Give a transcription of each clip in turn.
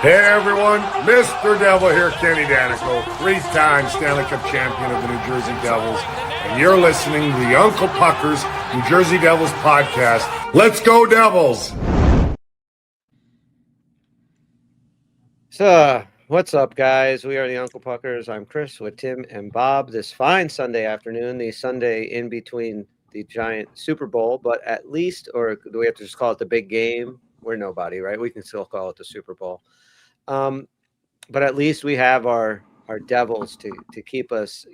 Hey everyone, Mr. Devil here, Kenny Danico, three-time Stanley Cup champion of the New Jersey Devils, and you're listening to the Uncle Puckers New Jersey Devils podcast. Let's go Devils! So, what's up, guys? We are the Uncle Puckers. I'm Chris with Tim and Bob. This fine Sunday afternoon, the Sunday in between the giant Super Bowl, but at least, or do we have to just call it the big game? We're nobody, right? We can still call it the Super Bowl. But at least we have our Devils to keep us,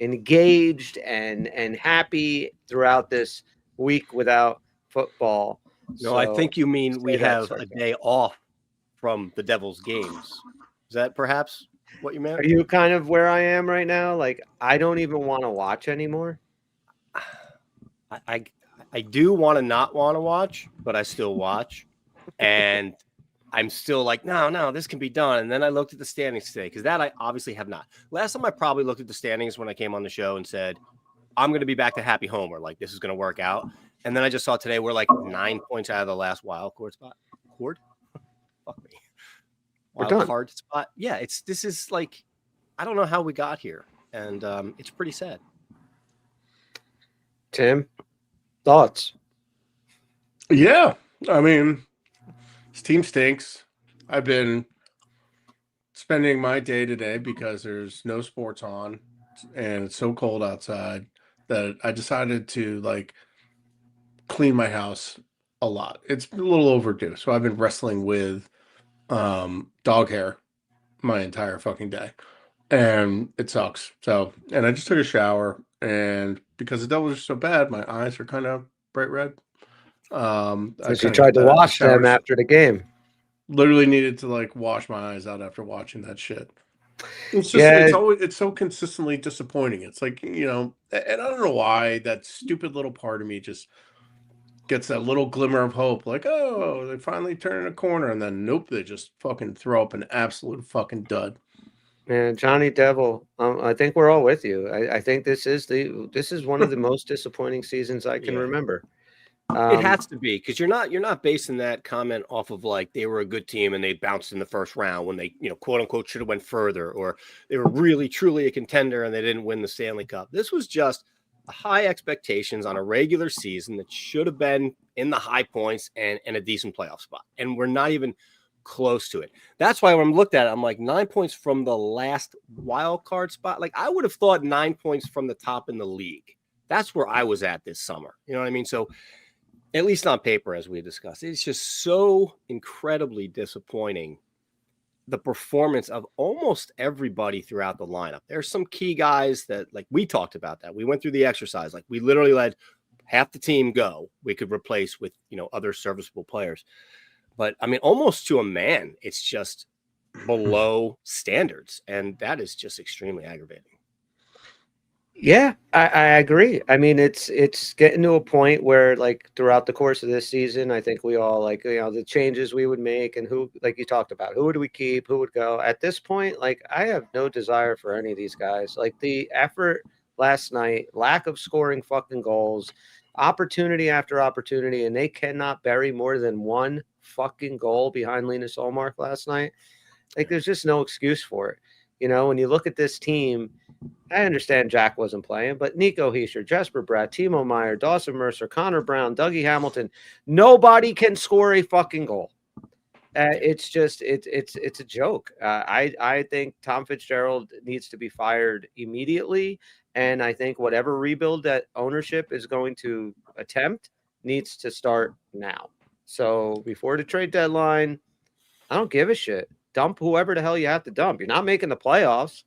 engaged and happy throughout this week without football. No, I think you mean we have a day off from the Devils games. Is that perhaps what you meant? Are you kind of where I am right now? Like, I don't even want to watch anymore. I do want to not want to watch, but I still watch. And I'm still like, no, this can be done. And then I looked at the standings today, because that I obviously have not. Last time I probably looked at the standings when I came on the show and said, I'm going to be back to happy homer. Like, this is going to work out. And then I just saw today we're like 9 points out of the last wild card spot. Fuck me. Wild card spot. Yeah, this is like, I don't know how we got here. And it's pretty sad. Tim, thoughts? Yeah, I mean, this team stinks. I've been spending my day today because there's no sports on and it's so cold outside that I decided to clean my house a lot. It's a little overdue. So I've been wrestling with dog hair my entire fucking day. And it sucks. So, and I just took a shower, and because the Devils are so bad, my eyes are kind of bright red. You tried to wash them after the game. Literally needed to wash my eyes out after watching that shit. It's just it's so consistently disappointing. It's and I don't know why that stupid little part of me just gets that little glimmer of hope, oh, they finally turn a corner, and then nope, they just fucking throw up an absolute fucking dud. Man, Johnny Devil, I think we're all with you. I think this is one of the most disappointing seasons I can remember. It has to be, because you're not basing that comment off of they were a good team and they bounced in the first round when they quote unquote should have went further, or they were really truly a contender and they didn't win the Stanley Cup. This was just high expectations on a regular season that should have been in the high points and a decent playoff spot, and we're not even close to it. That's why when I'm looked at it, I'm like 9 points from the last wild card spot. I would have thought 9 points from the top in the league. That's where I was at this summer. You know what I mean? So at least on paper, as we discussed, it's just so incredibly disappointing, the performance of almost everybody throughout the lineup. There's some key guys that, we talked about that. We went through the exercise. We literally let half the team go. We could replace with, other serviceable players. But, I mean, almost to a man, it's just below standards. And that is just extremely aggravating. Yeah, I agree. I mean, it's getting to a point where, throughout the course of this season, I think we all, the changes we would make and who, you talked about, who would we keep, who would go. At this point, I have no desire for any of these guys. The effort last night, lack of scoring fucking goals, opportunity after opportunity, and they cannot bury more than one fucking goal behind Linus Ullmark last night. There's just no excuse for it. When you look at this team, I understand Jack wasn't playing, but Nico Hischier, Jesper Bratt, Timo Meier, Dawson Mercer, Connor Brown, Dougie Hamilton, nobody can score a fucking goal. It's just it's a joke. I think Tom Fitzgerald needs to be fired immediately, and I think whatever rebuild that ownership is going to attempt needs to start now. So before the trade deadline, I don't give a shit. Dump whoever the hell you have to dump. You're not making the playoffs.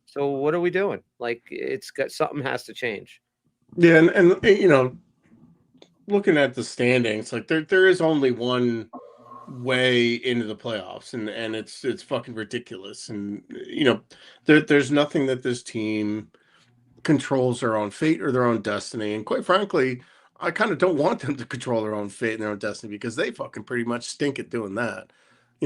So what are we doing? Something has to change. Yeah, and looking at the standings, there is only one way into the playoffs, and it's fucking ridiculous. And there's nothing that this team controls their own fate or their own destiny. And quite frankly, I kind of don't want them to control their own fate and their own destiny, because they fucking pretty much stink at doing that.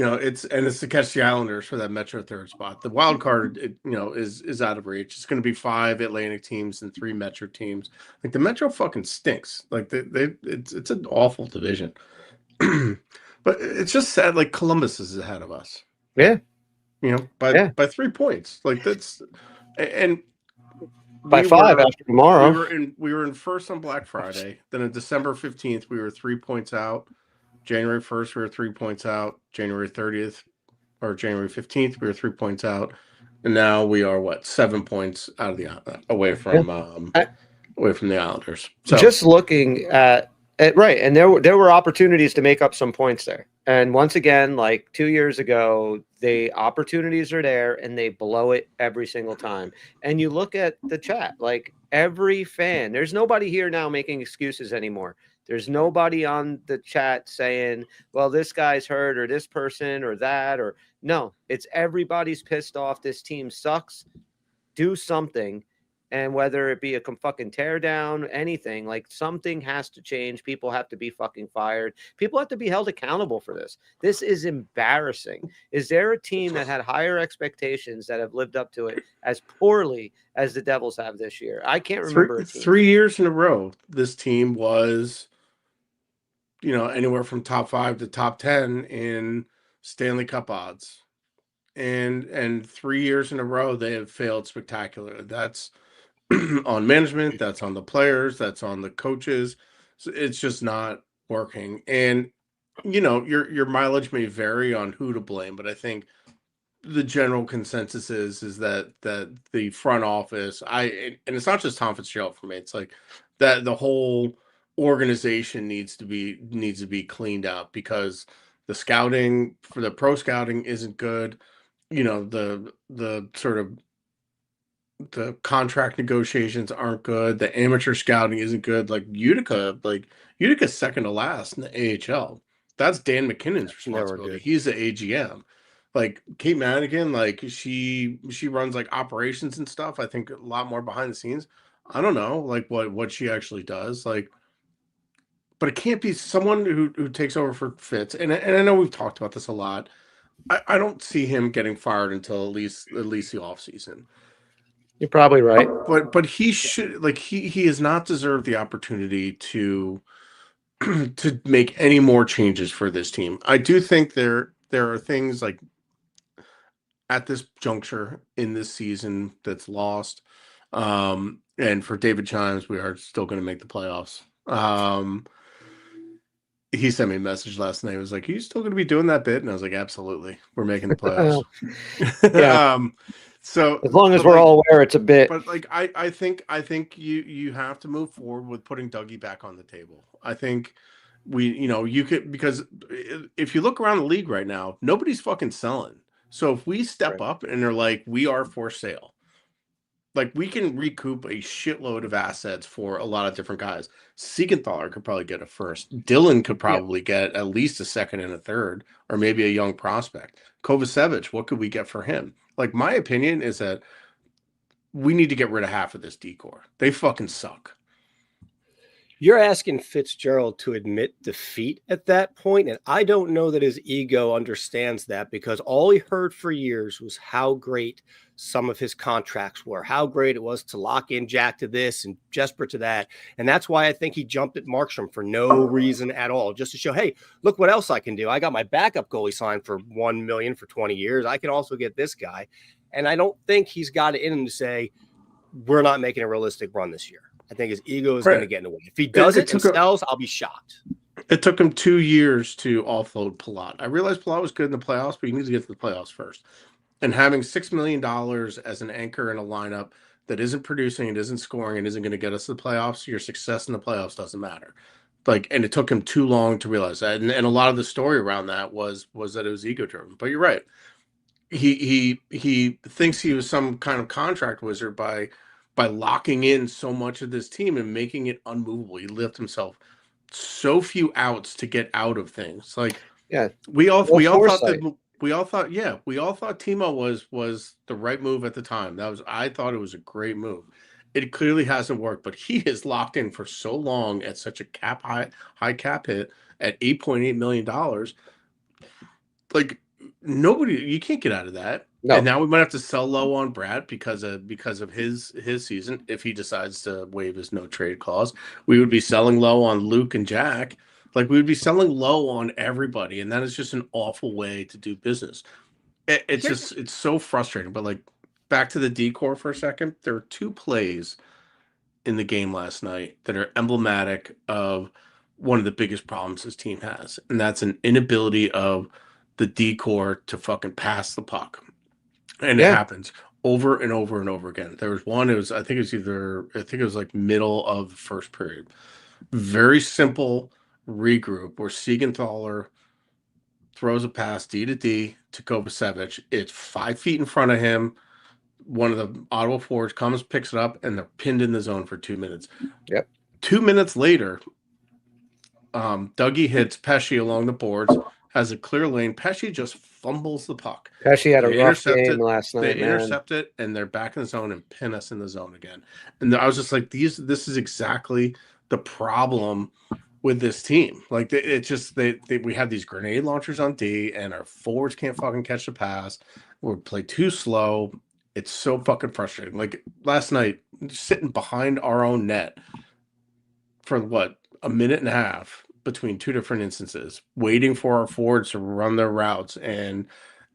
It's to catch the Islanders for that Metro third spot. The wild card, is out of reach. It's going to be 5 Atlantic teams and 3 Metro teams. The Metro fucking stinks. It's an awful division. But it's just sad. Columbus is ahead of us. Yeah. By 3 points. Like that's and By 5 after tomorrow. We were in first on Black Friday. Then on December 15th, we were 3 points out. January 1st, we were 3 points out. January 30th or January 15th, we were 3 points out. And now we are 7 points out of the away from the Islanders. So just looking at right, and there were opportunities to make up some points there. And once again, like 2 years ago, the opportunities are there and they blow it every single time. And you look at the chat, like every fan, there's nobody here now making excuses anymore. There's nobody on the chat saying, well, this guy's hurt or this person or that, or no, it's everybody's pissed off. This team sucks. Do something. And whether it be a fucking tear down, anything, like something has to change. People have to be fucking fired. People have to be held accountable for this. This is embarrassing. Is there a team that had higher expectations that have lived up to it as poorly as the Devils have this year? I can't remember a team. 3 years in a row, this team was, anywhere from top 5 to top 10 in Stanley Cup odds. And 3 years in a row, they have failed spectacularly. That's on management, that's on the players, that's on the coaches. So it's just not working. And your mileage may vary on who to blame, but I think the general consensus is that the front office, and it's not just Tom Fitzgerald for me, it's like that the whole organization needs to be cleaned up, because the scouting for the pro scouting isn't good. The sort of the contract negotiations aren't good. The amateur scouting isn't good. Utica's second to last in the AHL. That's Dan McKinnon's responsibility. He's the AGM. Like Kate Madigan, like she runs like operations and stuff. I think a lot more behind the scenes. I don't know like what she actually does. Like, but it can't be someone who takes over for Fitz. And I know we've talked about this a lot. I don't see him getting fired until at least the offseason. You're probably right. But he should, like, he has not deserved the opportunity to to make any more changes for this team. I do think there are things like at this juncture in this season that's lost. And for David Chimes, we are still going to make the playoffs. He sent me a message last night. He was like, "Are you still going to be doing that bit?" And I was like, "Absolutely, we're making the playoffs." Yeah. So as long as we're all aware it's a bit, but like I think you have to move forward with putting Dougie back on the table. I think you could, because if you look around the league right now, nobody's fucking selling. So if we step up and they're like, we are for sale, like we can recoup a shitload of assets for a lot of different guys. Siegenthaler could probably get a first. Dylan could probably get at least a second and a third, or maybe a young prospect. Kovacevic, what could we get for him? Like, my opinion is that we need to get rid of half of this decor. They fucking suck. You're asking Fitzgerald to admit defeat at that point, and I don't know that his ego understands that, because all he heard for years was how great some of his contracts were, how great it was to lock in Jack to this and Jesper to that. And that's why I think he jumped at Markstrom for no reason at all, just to show, hey, look what else I can do. I got my backup goalie signed for $1 million for 20 years. I can also get this guy. And I don't think he's got it in him to say, we're not making a realistic run this year. I think his ego is going to get in the way. If he does it and sells, I'll be shocked. It took him 2 years to offload Palat. I realized Palat was good in the playoffs, but he needs to get to the playoffs first. And having $6 million as an anchor in a lineup that isn't producing and isn't scoring and isn't going to get us to the playoffs, your success in the playoffs doesn't matter. And it took him too long to realize that. And a lot of the story around that was that it was ego driven. But you're right. He thinks he was some kind of contract wizard by locking in so much of this team and making it unmovable. He left himself so few outs to get out of things. Like, we all thought Timo was the right move at the time. I thought it was a great move. It clearly hasn't worked, but he is locked in for so long at such a high cap hit at $8.8 million. Like, you can't get out of that. No. And now we might have to sell low on Brad because of his season. If he decides to waive his no trade clause, we would be selling low on Luke and Jack. Like, we would be selling low on everybody, and that is just an awful way to do business. It's so frustrating. But like back to the decor for a second, there are 2 plays in the game last night that are emblematic of one of the biggest problems this team has, and that's an inability of the decor to fucking pass the puck. And it Yeah. happens over and over and over again. There was one, I think it was like middle of the first period. Very simple regroup where Siegenthaler throws a pass D to D to Kovacevic. It's 5 feet in front of him. One of the Ottawa forwards comes, picks it up, and they're pinned in the zone for 2 minutes. Yep. 2 minutes later, Dougie hits Pesci along the boards, has a clear lane. Pesci just fumbles the puck. Pesci had a They rough intercept game it. last night, They man. intercept it, and they're back in the zone and pin us in the zone again. And I was just like, this is exactly the problem with this team. Like, it's just we have these grenade launchers on D, and our forwards can't fucking catch the pass. We play too slow. It's so fucking frustrating. Like last night, sitting behind our own net for what, a minute and a half between 2 different instances, waiting for our forwards to run their routes, and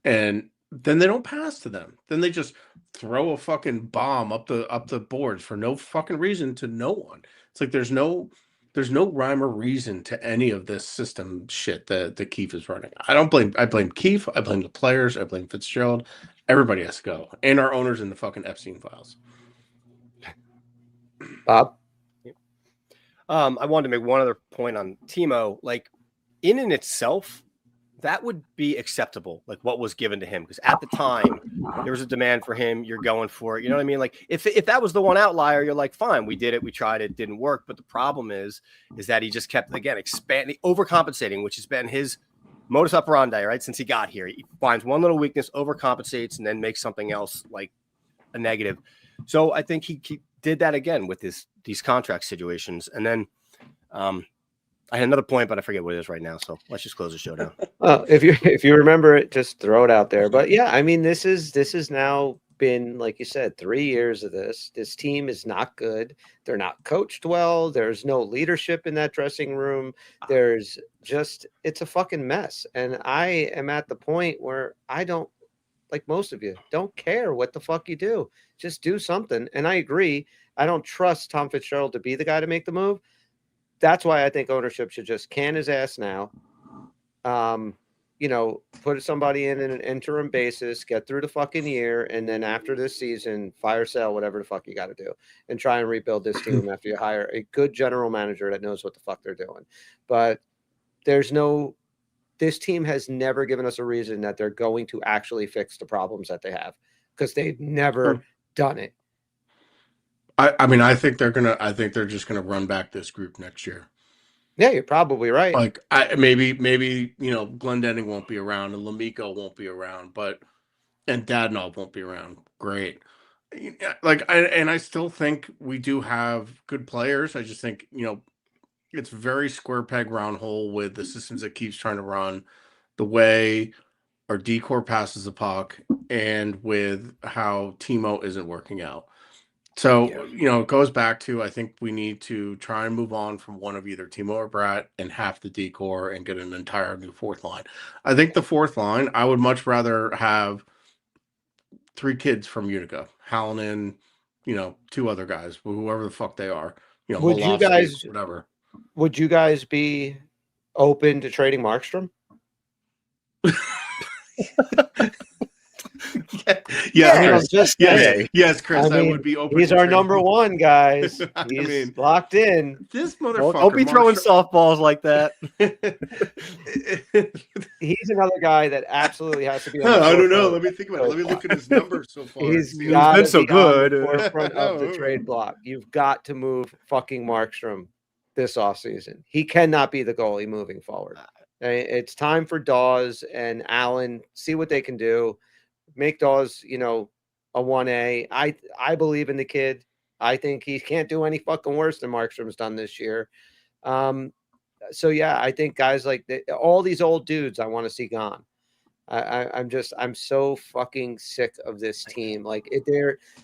then they don't pass to them. Then they just throw a fucking bomb up the boards for no fucking reason to no one. It's like there's no rhyme or reason to any of this system shit that Keefe is running. I blame Keefe, I blame the players, I blame Fitzgerald. Everybody has to go. And our owners in the fucking Epstein files. Bob? I wanted to make one other point on Timo. Like, in and itself, that would be acceptable, like what was given to him. Because at the time, there was a demand for him. You're going for it. You know what I mean? Like, if that was the one outlier, you're like, fine, we did it. We tried it. Didn't work. But the problem is that he just kept, again, expanding, overcompensating, which has been his modus operandi, right? Since he got here. He finds one little weakness, overcompensates, and then makes something else like a negative. So I think he did that again with these contract situations. And then I had another point, but I forget what it is right now. So let's just close the show down. Well, if you remember it, just throw it out there. But yeah, I mean, this is now been, like you said, 3 years of this. This team is not good. They're not coached well. There's no leadership in that dressing room. There's just, it's a fucking mess. And I am at the point where I don't, like most of you, don't care what the fuck you do. Just do something. And I agree. I don't trust Tom Fitzgerald to be the guy to make the move. That's why I think ownership should just can his ass now. Put somebody in an interim basis, get through the fucking year, and then after this season, fire sale, whatever the fuck you got to do, and try and rebuild this team after you hire a good general manager that knows what the fuck they're doing. But this team has never given us a reason that they're going to actually fix the problems that they have, because they've never done it. I mean, I think they're just gonna run back this group next year. Yeah, you're probably right. Like maybe Glendening won't be around and Lamico won't be around, and Dadonov won't be around. Great. Like I still think we do have good players. I just think, it's very square peg round hole with the systems that Keeps trying to run, the way our decor passes the puck, and with how Timo isn't working out. So, it goes back to, I think we need to try and move on from one of either Timo or Bratt and half the decor and get an entire new fourth line. I think the fourth line, I would much rather have 3 kids from Utica, Hallinan, 2 other guys, whoever the fuck they are, would you guys, whatever. Would you guys be open to trading Markstrom? Yes, Chris. I would be open. He's our number one, guys. He's locked in. This motherfucker. Don't be throwing softballs like that. He's another guy that absolutely has to be. I don't know. Let me think about it. Let me look at his numbers so far. He's been so good. On the forefront of the trade block. You've got to move fucking Markstrom this offseason. He cannot be the goalie moving forward. It's time for Dawes and Allen. See what they can do. Make Dawes, a 1A. I believe in the kid. I think he can't do any fucking worse than Markstrom's done this year. So yeah, I think guys like all these old dudes I want to see gone. I'm so fucking sick of this team. Like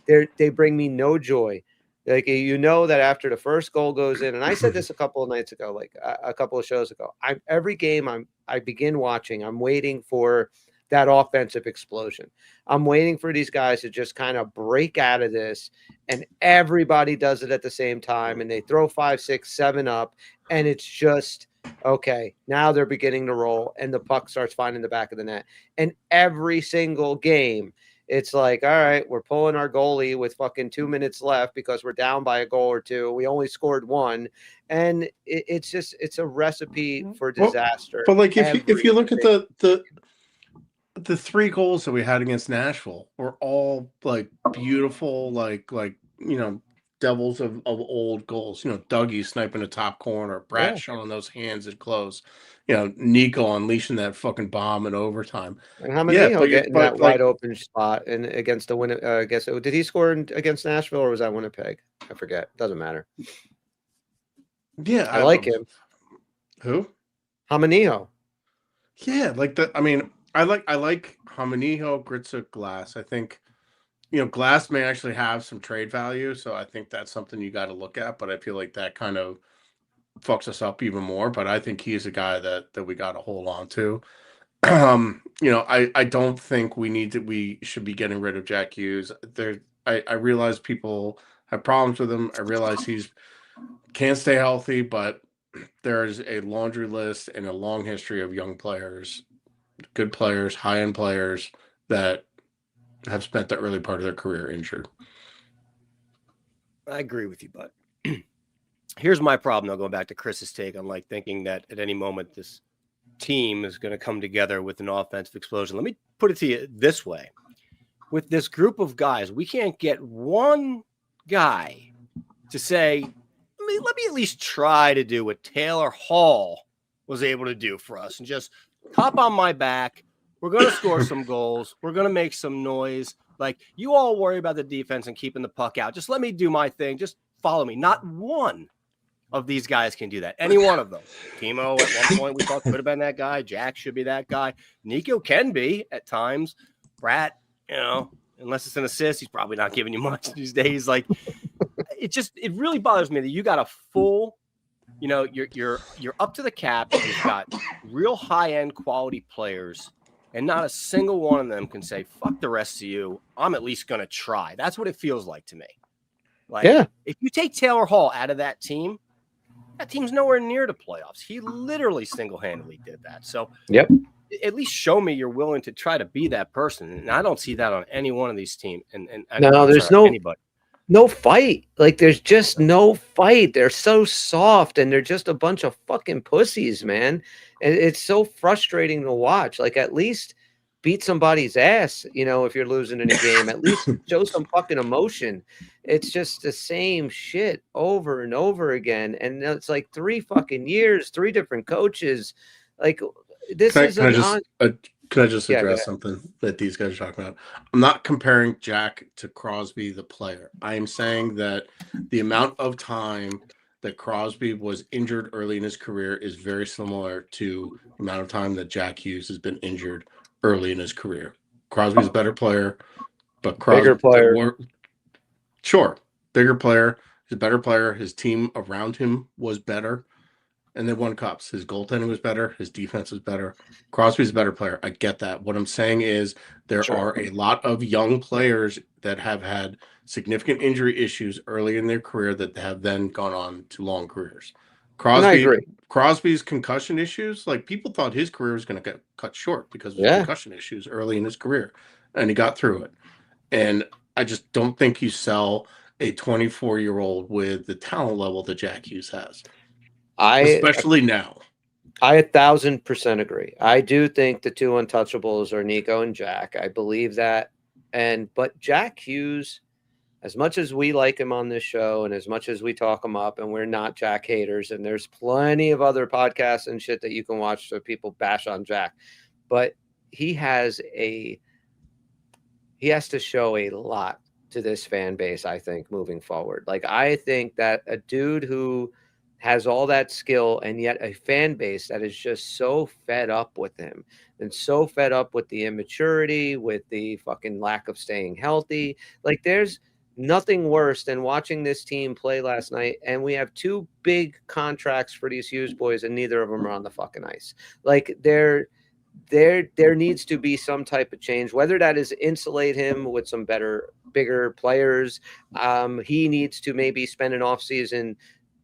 they bring me no joy. Like, that after the first goal goes in, and I said this a couple of nights ago, like a couple of shows ago, every game I begin watching, I'm waiting for that offensive explosion. I'm waiting for these guys to just kind of break out of this, and everybody does it at the same time, and they throw 5, 6, 7 up, and it's just okay. Now they're beginning to roll, and the puck starts finding the back of the net. And every single game, it's like, all right, we're pulling our goalie with fucking 2 minutes left because we're down by a goal or two. We only scored 1, and it's a recipe for disaster. But like if you look at the 3 goals that we had against Nashville were all like beautiful, like devils of old goals. Dougie sniping the top corner, Brat showing those hands at close, Nico unleashing that fucking bomb in overtime. And how many getting that like, wide open spot and against the win? I guess did he score against Nashville or was that Winnipeg? I forget. Doesn't matter. Yeah, I like him. Who? Hamaniho. Yeah, I like Hamaniho, Gritzik, Glass. I think Glass may actually have some trade value, so I think that's something you got to look at. But I feel like that kind of fucks us up even more. But I think he's a guy that we got to hold on to. I don't think we should be getting rid of Jack Hughes. I realize people have problems with him. I realize he's can't stay healthy, but there's a laundry list and a long history of young players, good players, high-end players that have spent the early part of their career injured. I agree with you, bud. Here's my problem, though, going back to Chris's take on like thinking that at any moment this team is going to come together with an offensive explosion. Let me put it to you this way. With this group of guys, we can't get one guy to say, let me at least try to do what Taylor Hall was able to do for us and just hop on my back. We're going to score some goals. We're going to make some noise. Like, you all worry about the defense and keeping the puck out. Just let me do my thing. Just follow me. Not one of these guys can do that. Any one of them. Timo, at one point, we thought could have been that guy. Jack should be that guy. Nico can be at times. Brat, unless it's an assist, he's probably not giving you much these days. Like, it really bothers me that you got a full, you're up to the cap. You've got real high-end quality players, and not a single one of them can say, fuck the rest of you. I'm at least going to try. That's what it feels like to me. Like, if you take Taylor Hall out of that team's nowhere near the playoffs. He literally single-handedly did that. So at least show me you're willing to try to be that person. And I don't see that on any one of these teams. And there's anybody. No fight. Like, there's just no fight. They're so soft, and they're just a bunch of fucking pussies, man. And it's so frustrating to watch. Like, at least beat somebody's ass, if you're losing in a game. At least show some fucking emotion. It's just the same shit over and over again. And it's like 3 fucking years, 3 different coaches. Like, this Can I just address something that these guys are talking about? I'm not comparing Jack to Crosby, the player. I am saying that the amount of time that Crosby was injured early in his career is very similar to the amount of time that Jack Hughes has been injured early in his career. Crosby's a better player, but Crosby, bigger player. Bigger player. He's a better player. His team around him was better. And they won cups. His goaltending was better. His defense was better. Crosby's a better player. I get that. What I'm saying is there are a lot of young players that have had significant injury issues early in their career that have then gone on to long careers. Crosby's concussion issues, like, people thought his career was going to get cut short because of his concussion issues early in his career, and he got through it. And I just don't think you sell a 24-year-old with the talent level that Jack Hughes has. Especially now. I 1,000% agree. I do think the 2 untouchables are Nico and Jack. I believe that. But Jack Hughes, as much as we like him on this show and as much as we talk him up, and we're not Jack haters, and there's plenty of other podcasts and shit that you can watch so people bash on Jack, but he has to show a lot to this fan base, I think, moving forward. Like, I think that a dude who has all that skill and yet a fan base that is just so fed up with him and so fed up with the immaturity, with the fucking lack of staying healthy. Like, there's nothing worse than watching this team play last night, and we have 2 big contracts for these Hughes boys, and neither of them are on the fucking ice. Like, there needs to be some type of change, whether that is insulate him with some bigger players. He needs to maybe spend an off season,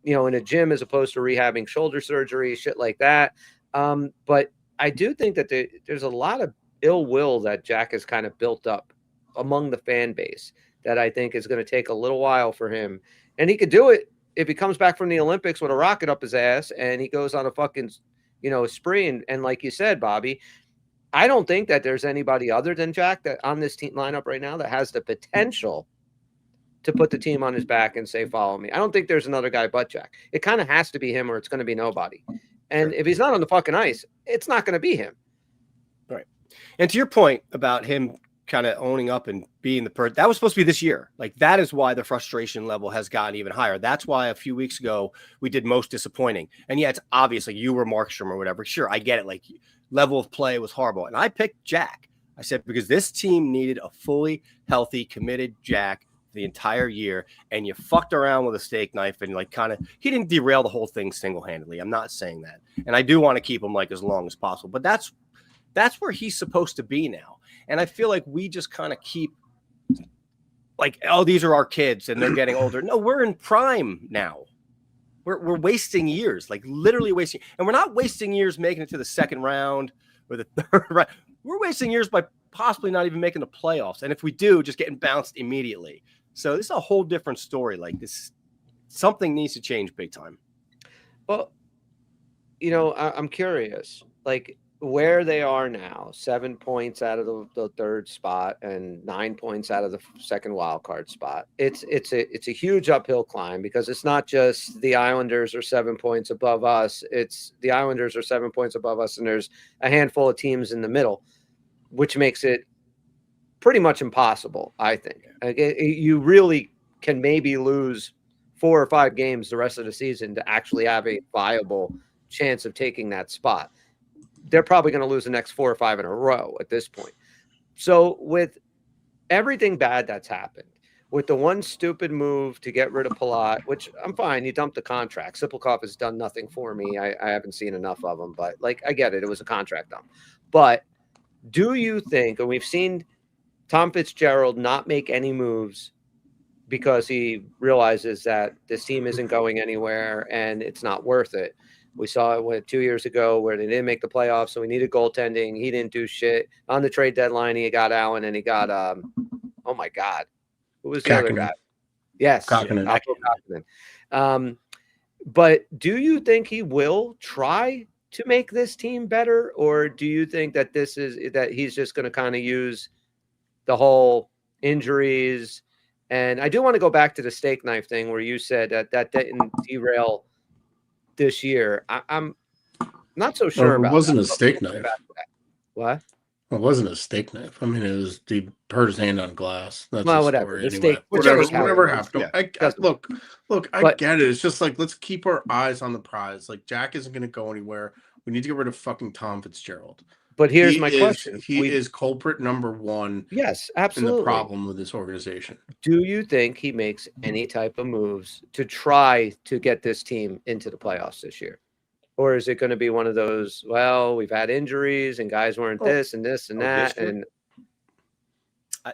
in a gym as opposed to rehabbing shoulder surgery, shit like that. But I do think that there's a lot of ill will that Jack has kind of built up among the fan base that I think is going to take a little while for him. And he could do it if he comes back from the Olympics with a rocket up his ass and he goes on a fucking, spree. And like you said, Bobby, I don't think that there's anybody other than Jack that on this team lineup right now that has the potential to put the team on his back and say, follow me. I don't think there's another guy but Jack. It kind of has to be him or it's going to be nobody. And if he's not on the fucking ice, it's not going to be him. Right. And to your point about him kind of owning up and being the person, that was supposed to be this year. Like, that is why the frustration level has gotten even higher. That's why a few weeks ago we did most disappointing. And yeah, it's obvious, like, you were Markstrom or whatever. Sure, I get it. Like, level of play was horrible. And I picked Jack. I said, because this team needed a fully healthy, committed Jack the entire year, and you fucked around with a steak knife and like kind of, he didn't derail the whole thing single-handedly. I'm not saying that. And I do want to keep him like as long as possible, but that's where he's supposed to be now. And I feel like we just kind of keep like, oh, these are our kids and they're getting older. No, we're in prime now. We're wasting years, like literally wasting. And we're not wasting years making it to the second round or the third round. We're wasting years by possibly not even making the playoffs. And if we do, just getting bounced immediately. So this is a whole different story. Like this, something needs to change big time. Well, I'm curious, like where they are now, 7 points out of the third spot and 9 points out of the second wild card spot. It's a huge uphill climb because it's not just the Islanders are 7 points above us. It's the Islanders are 7 points above us, and there's a handful of teams in the middle, which makes it pretty much impossible, I think. You really can maybe lose 4 or 5 games the rest of the season to actually have a viable chance of taking that spot. They're probably going to lose the next 4 or 5 in a row at this point. So with everything bad that's happened, with the one stupid move to get rid of Palat, which I'm fine, you dumped the contract. Sipelkov has done nothing for me. I haven't seen enough of him, but like, I get it. It was a contract dump. But do you think, and we've seen Tom Fitzgerald not make any moves because he realizes that this team isn't going anywhere and it's not worth it. We saw it 2 years ago where they didn't make the playoffs, so we needed goaltending. He didn't do shit. On the trade deadline, he got Allen and he got, oh my God, who was the other guy? Yes. Kakkonen. But do you think he will try to make this team better, or do you think that that he's just going to kind of use the whole injuries? And I do want to go back to the steak knife thing where you said that didn't derail this year. I'm not so sure about it. Wasn't that. A steak knife. What? It wasn't a steak knife. I mean, it was he hurt his hand on glass. That's whatever. The anyway. steak, whatever happened. Yeah. Look, I get it. It's just like, let's keep our eyes on the prize. Like, Jack isn't going to go anywhere. We need to get rid of fucking Tom Fitzgerald. But here's my question. He is culprit number one. Yes, absolutely. In the problem with this organization. Do you think he makes any type of moves to try to get this team into the playoffs this year? Or is it going to be one of those, well, we've had injuries and guys weren't this and this and that? And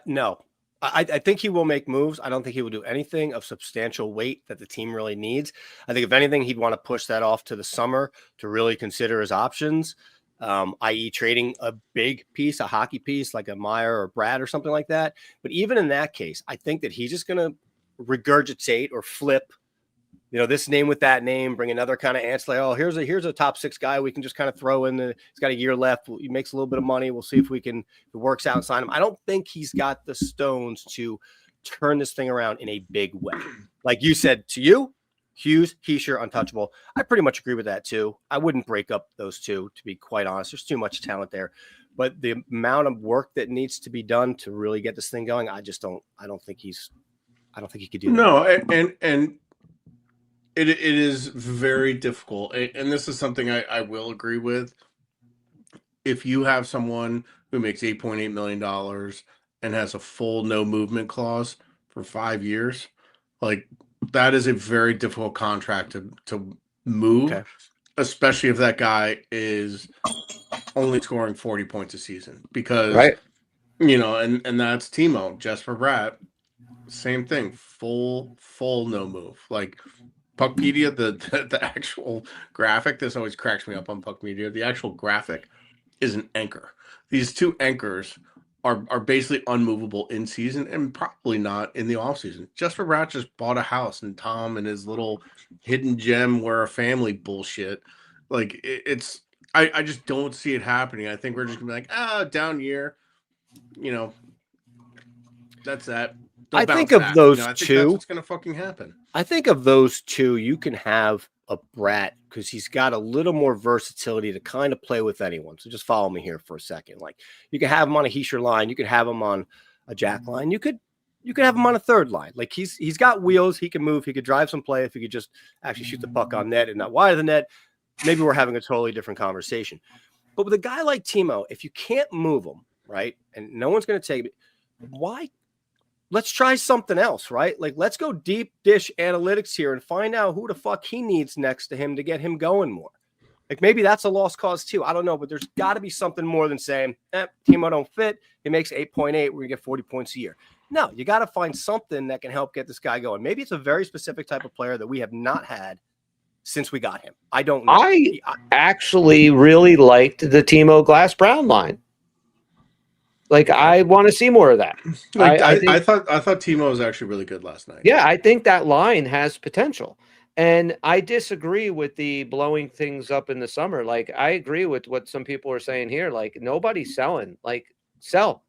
no, I think he will make moves. I don't think he will do anything of substantial weight that the team really needs. I think if anything, he'd want to push that off to the summer to really consider his options. I.e. trading a big piece, a hockey piece like a Meyer or Brad or something like that. But even in that case, I think that he's just going to regurgitate or flip, this name with that name, bring another kind of ancillary. Oh, here's a top 6 guy we can just kind of throw in. He's got a year left. He makes a little bit of money. We'll see if it works out and sign him. I don't think he's got the stones to turn this thing around in a big way. Like you said, to you, Hughes, Hischier, untouchable. I pretty much agree with that too. I wouldn't break up those two, to be quite honest. There's too much talent there. But the amount of work that needs to be done to really get this thing going, I don't think he could do that. No, and it is very difficult. And this is something I will agree with. If you have someone who makes $8.8 million and has a full no movement clause for 5 years, like, that is a very difficult contract to move. Okay. especially if that guy is only scoring 40 points a season, because Right. and that's Timo. Jesper Bratt, same thing, full no move. Like Puckpedia, the actual graphic, this always cracks me up on Puckpedia. The actual graphic is an anchor. These two anchors are basically unmovable in season and probably not in the off season. Jesper Bratt just bought a house, and Tom and his little hidden gem we're a family bullshit. Like it's I just don't see it happening. I think we're just gonna be like, down year, that's that. I think of those I think two. that's what's gonna fucking happen. I think of those two, you can have a Brat because he's got a little more versatility to kind of play with anyone. So just follow me here for a second. Like you can have him on a Heischer line, you could have him on a Jack line, you could have him on a third line. Like he's got wheels, he can move, he could drive some play if he could just actually shoot the puck on net and not wide of the net. Maybe we're having a totally different conversation. But with a guy like Timo, if you can't move him, right, and no one's going to take it, why? Let's try something else, right? Like, let's go deep dish analytics here and find out who the fuck he needs next to him to get him going more. Like, maybe that's a lost cause too. I don't know, but there's got to be something more than saying, Timo don't fit. He makes 8.8. We're going to get 40 points a year. No, you got to find something that can help get this guy going. Maybe it's a very specific type of player that we have not had since we got him. I don't know. I actually really liked the Timo Glass Brown line. Like, I want to see more of that. Like, I thought Timo was actually really good last night. Yeah, I think that line has potential. And I disagree with the blowing things up in the summer. Like, I agree with what some people are saying here. Like, nobody's selling. Like, start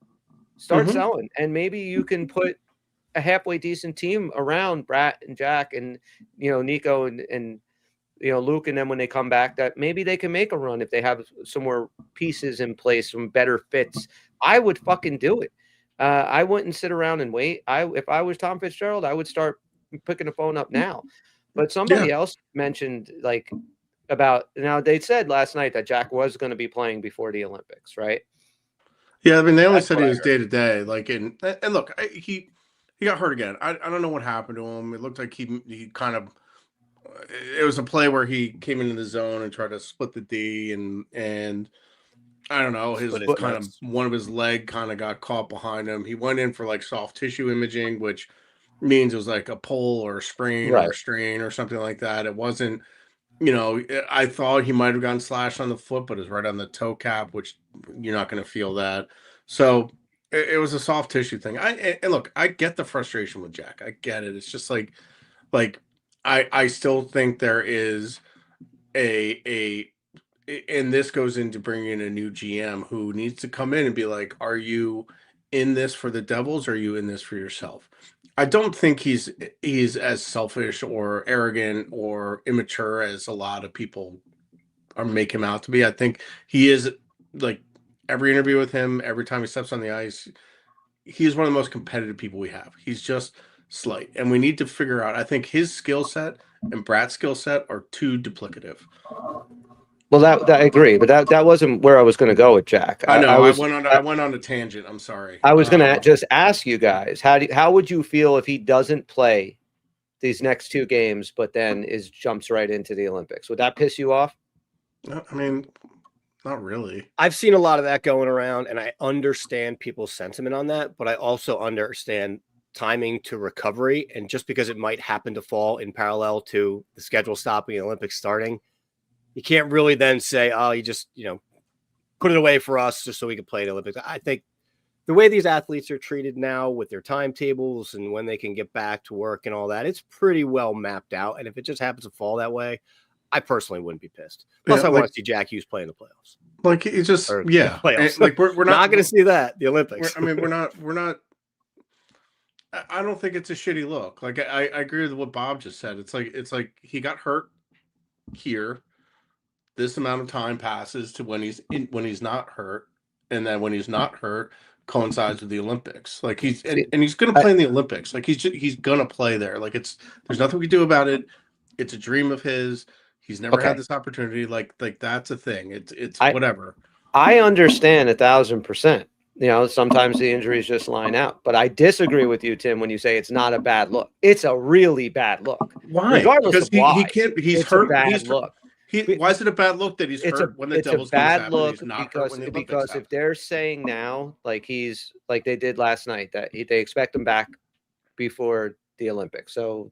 selling. And maybe you can put a halfway decent team around Brat and Jack and, Nico and Luke, and then when they come back, that maybe they can make a run if they have some more pieces in place, some better fits. I would fucking do it. I wouldn't sit around and wait. If I was Tom Fitzgerald, I would start picking the phone up now. But somebody else mentioned now they said last night that Jack was going to be playing before the Olympics, right? Yeah, I mean they only said he was day to day. Like, and look, he got hurt again. I don't know what happened to him. It looked like he kind of. It was a play where he came into the zone and tried to split the D, and I don't know, one of his leg kind of got caught behind him. He went in for like soft tissue imaging, which means it was like a pull or a sprain or a strain or something like that. It wasn't, I thought he might have gotten slashed on the foot, but it's right on the toe cap, which you're not going to feel that. So it was a soft tissue thing. And look, I get the frustration with Jack. I get it. It's just like I still think there is and this goes into bringing in a new GM who needs to come in and be like, are you in this for the Devils? Or are you in this for yourself? I don't think he's as selfish or arrogant or immature as a lot of people make him out to be. I think he is, like, every interview with him, every time he steps on the ice, he's one of the most competitive people we have. He's just slight. And we need to figure out, I think his skill set and Brad's skill set are too duplicative. Well, that I agree, but that wasn't where I was going to go with Jack. I know I went on a tangent. I'm sorry. I was going to just ask you guys, how would you feel if he doesn't play these next two games, but then jumps right into the Olympics? Would that piss you off? I mean, not really. I've seen a lot of that going around, and I understand people's sentiment on that, but I also understand timing to recovery. And just because it might happen to fall in parallel to the schedule stopping and Olympics starting, you can't really then say, oh, you just, put it away for us just so we can play the Olympics. I think the way these athletes are treated now with their timetables and when they can get back to work and all that, it's pretty well mapped out. And if it just happens to fall that way, I personally wouldn't be pissed. Plus, I want to see Jack Hughes play in the playoffs. Like, it's just, playoffs. Like, we're not going to see that, the Olympics. We're not. I don't think it's a shitty look. Like, I agree with what Bob just said. It's like he got hurt here. This amount of time passes to when he's not hurt, and then when he's not hurt coincides with the Olympics. Like, he's going to play in the Olympics. Like, he's going to play there. Like, there's nothing we can do about it. It's a dream of his. He's never had this opportunity. Like that's a thing. It's whatever. I understand 1,000%. Sometimes the injuries just line out, but I disagree with you, Tim, when you say it's not a bad look. It's a really bad look. Why? Regardless of why, he can't. He's hurt. Why is it a bad look that he's hurt when the Devils game is happening? Look He's not hurt when the Olympics because if they're saying now, like they did last night, that they expect him back before the Olympics. So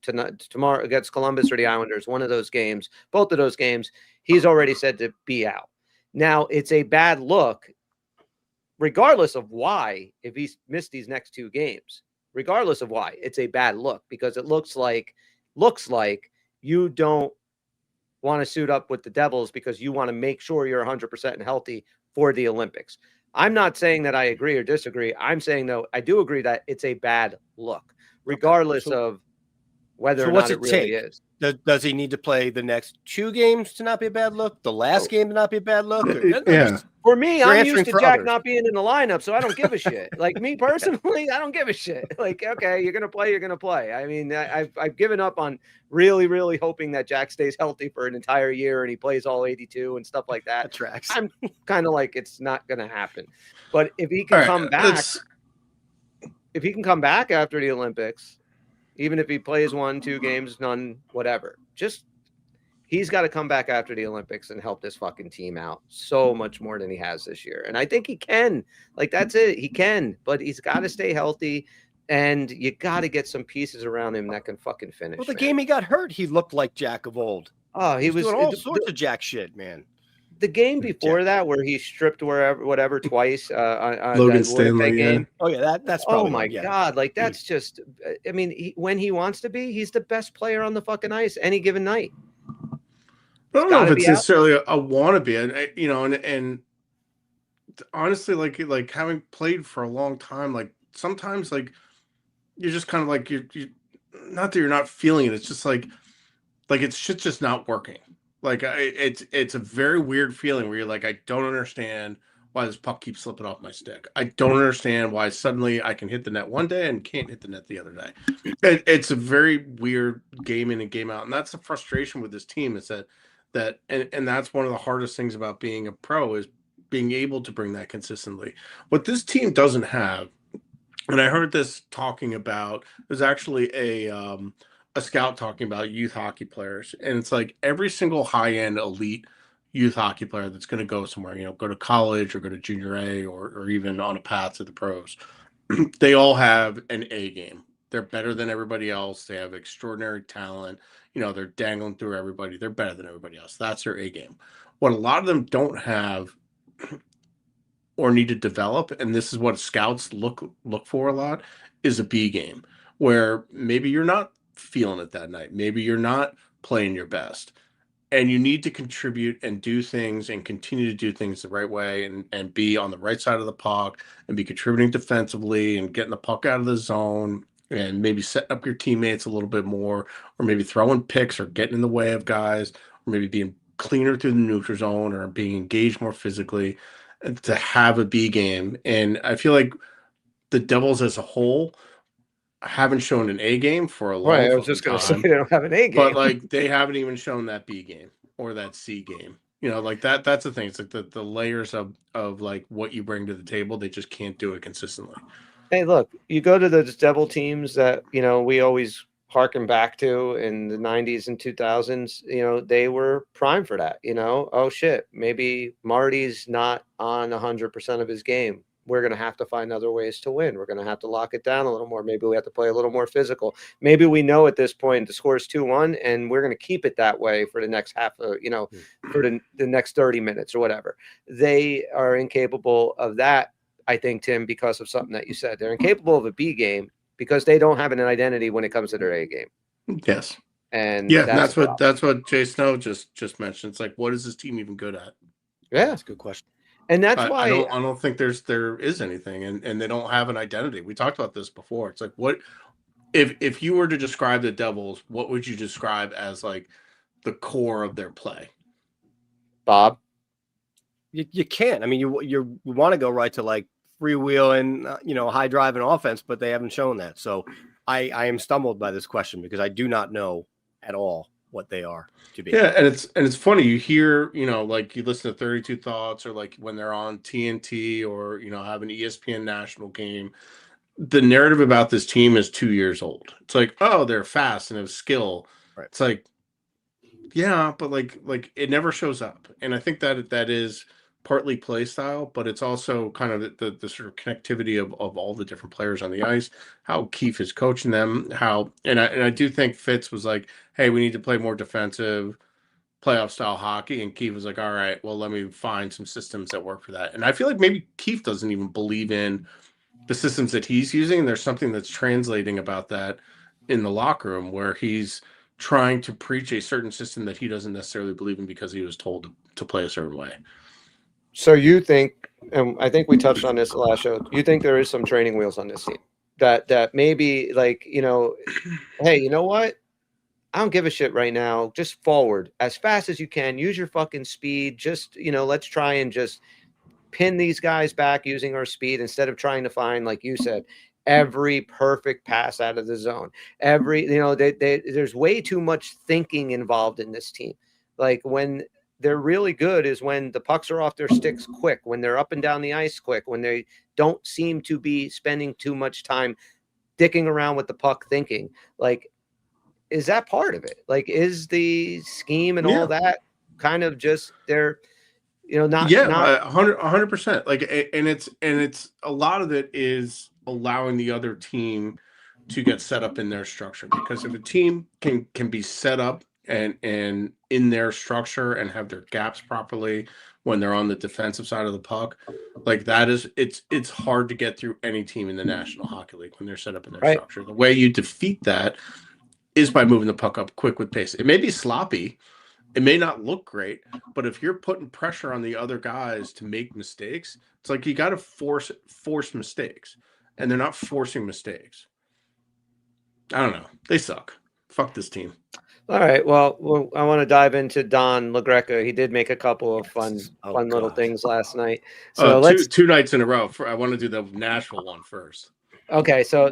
tomorrow against Columbus or the Islanders, one of those games, both of those games, he's already said to be out. Now it's a bad look, regardless of why. If he's missed these next 2 games, regardless of why, it's a bad look because it looks like you don't want to suit up with the Devils because you want to make sure you're 100% healthy for the Olympics. I'm not saying that I agree or disagree. I'm saying, though, I do agree that it's a bad look, regardless of whether or not it really is. Does he need to play the next 2 games to not be a bad look? The last game to not be a bad look? Yeah. For me, I'm used to Jack others. not being in the lineup, so I don't give a shit. Like me personally, I don't give a shit. Like, okay, you're gonna play, you're gonna play. I mean, I've given up on really, really hoping that Jack stays healthy for an entire year and he plays all 82 and stuff like that. That tracks. I'm kind of like it's not gonna happen. But if he can come back, if he can come back after the Olympics, even if he plays 1, 2 games, none, whatever, he's got to come back after the Olympics and help this fucking team out so much more than he has this year. And I think he can. Like, that's it. He can, but he's got to stay healthy, and you got to get some pieces around him that can fucking finish. Well, the game he got hurt, he looked like Jack of old. Oh, he was doing all sorts of Jack shit, man. The game before that, where he stripped whatever twice on Logan Stanley game. Oh yeah, that's probably. Oh my god, like that's just. I mean, when he wants to be, he's the best player on the fucking ice any given night. I don't know if it's necessarily a wannabe, and honestly, like having played for a long time, like sometimes like you're just kind of like you not that you're not feeling it. It's just like it's shit's just not working. Like it's a very weird feeling where you're like, I don't understand why this puck keeps slipping off my stick. I don't understand why suddenly I can hit the net one day and can't hit the net the other day. It's a very weird game in and game out, and that's the frustration with this team is that and that's one of the hardest things about being a pro is being able to bring that consistently. What this team doesn't have, and I heard this talking about, there's actually a scout talking about youth hockey players, and it's like every single high-end elite youth hockey player that's going to go somewhere, go to college or go to junior A or even on a path to the pros, they all have an A game. They're better than everybody else. They have extraordinary talent. They're dangling through everybody. They're better than everybody else. That's their A game. What a lot of them don't have or need to develop, and this is what scouts look for a lot, is a B game, where maybe you're not feeling it that night. Maybe you're not playing your best. And you need to contribute and do things and continue to do things the right way and be on the right side of the puck and be contributing defensively and getting the puck out of the zone and maybe setting up your teammates a little bit more, or maybe throwing picks or getting in the way of guys, or maybe being cleaner through the neutral zone or being engaged more physically to have a B game. And I feel like the Devils as a whole haven't shown an A game for a long time. Right, I was just going to say they don't have an A game. But like they haven't even shown that B game or that C game. Like that's the thing. It's like the layers of like what you bring to the table, they just can't do it consistently. Hey, look, you go to those Devil teams that, we always harken back to in the 90s and 2000s, they were prime for that, oh shit, maybe Marty's not on 100% of his game. We're going to have to find other ways to win. We're going to have to lock it down a little more. Maybe we have to play a little more physical. Maybe we know at this point the score is 2-1 and we're going to keep it that way for the next half of, for the next 30 minutes or whatever. They are incapable of that, I think, Tim, because of something that you said. They're incapable of a B game because they don't have an identity when it comes to their A game. Yes. And yeah, that's what Jay Snow just mentioned. It's like, what is this team even good at? Yeah, that's a good question. And that's why I don't think there is anything, and they don't have an identity. We talked about this before. It's like, what if you were to describe the Devils, what would you describe as like the core of their play? Bob, you can't. I mean, you want to go right to like freewheeling, high driving offense, but they haven't shown that. So I am stumbled by this question because I do not know at all what they are to be. Yeah, and it's funny, you hear, like you listen to 32 Thoughts or like when they're on TNT or have an ESPN national game, the narrative about this team is 2 years old. It's like, oh, they're fast and have skill. Right. It's like Yeah, but like it never shows up, and I think that is partly play style, but it's also kind of the sort of connectivity of all the different players on the ice, how Keefe is coaching them, how and I do think Fitz was like, hey, we need to play more defensive playoff style hockey, and Keefe was like, all right, well, let me find some systems that work for that. And I feel like maybe Keefe doesn't even believe in the systems that he's using. And there's something that's translating about that in the locker room where he's trying to preach a certain system that he doesn't necessarily believe in because he was told to play a certain way. So you think, and I think we touched on this the last show, you think there is some training wheels on this team that maybe like, hey, you know what? I don't give a shit right now. Just forward as fast as you can. Use your fucking speed. Just, let's try and just pin these guys back using our speed instead of trying to find, like you said, every perfect pass out of the zone. There's way too much thinking involved in this team. Like when they're really good is when the pucks are off their sticks quick, when they're up and down the ice quick, when they don't seem to be spending too much time dicking around with the puck thinking. Like, is that part of it? Like, is the scheme and all that kind of just they're, not 100%. Like, and it's a lot of it is allowing the other team to get set up in their structure, because if a team can be set up and in their structure and have their gaps properly when they're on the defensive side of the puck, like that is it's hard to get through any team in the National Hockey League when they're set up in their structure. The way you defeat that is by moving the puck up quick with pace. It may be sloppy, it may not look great, but if you're putting pressure on the other guys to make mistakes, it's like you got to force mistakes, and they're not forcing mistakes. I don't know. They suck. Fuck this team. All right. Well, I want to dive into Don LaGreca. He did make a couple of fun little things last night. So let's two nights in a row. I want to do the Nashville one first. Okay, so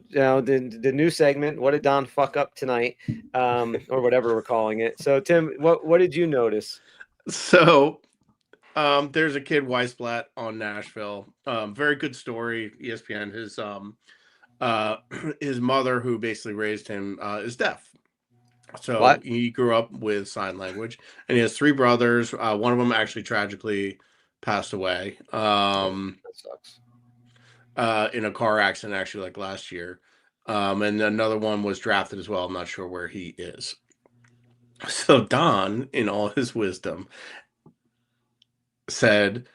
the new segment. What did Don fuck up tonight, or whatever we're calling it? So Tim, what did you notice? So, there's a kid Weisblatt on Nashville. Very good story. ESPN. His mother, who basically raised him, is deaf. So he grew up with sign language, and he has three brothers. One of them actually tragically passed away. That sucks. In a car accident, actually, like last year. And another one was drafted as well. I'm not sure where he is. So Don, in all his wisdom, said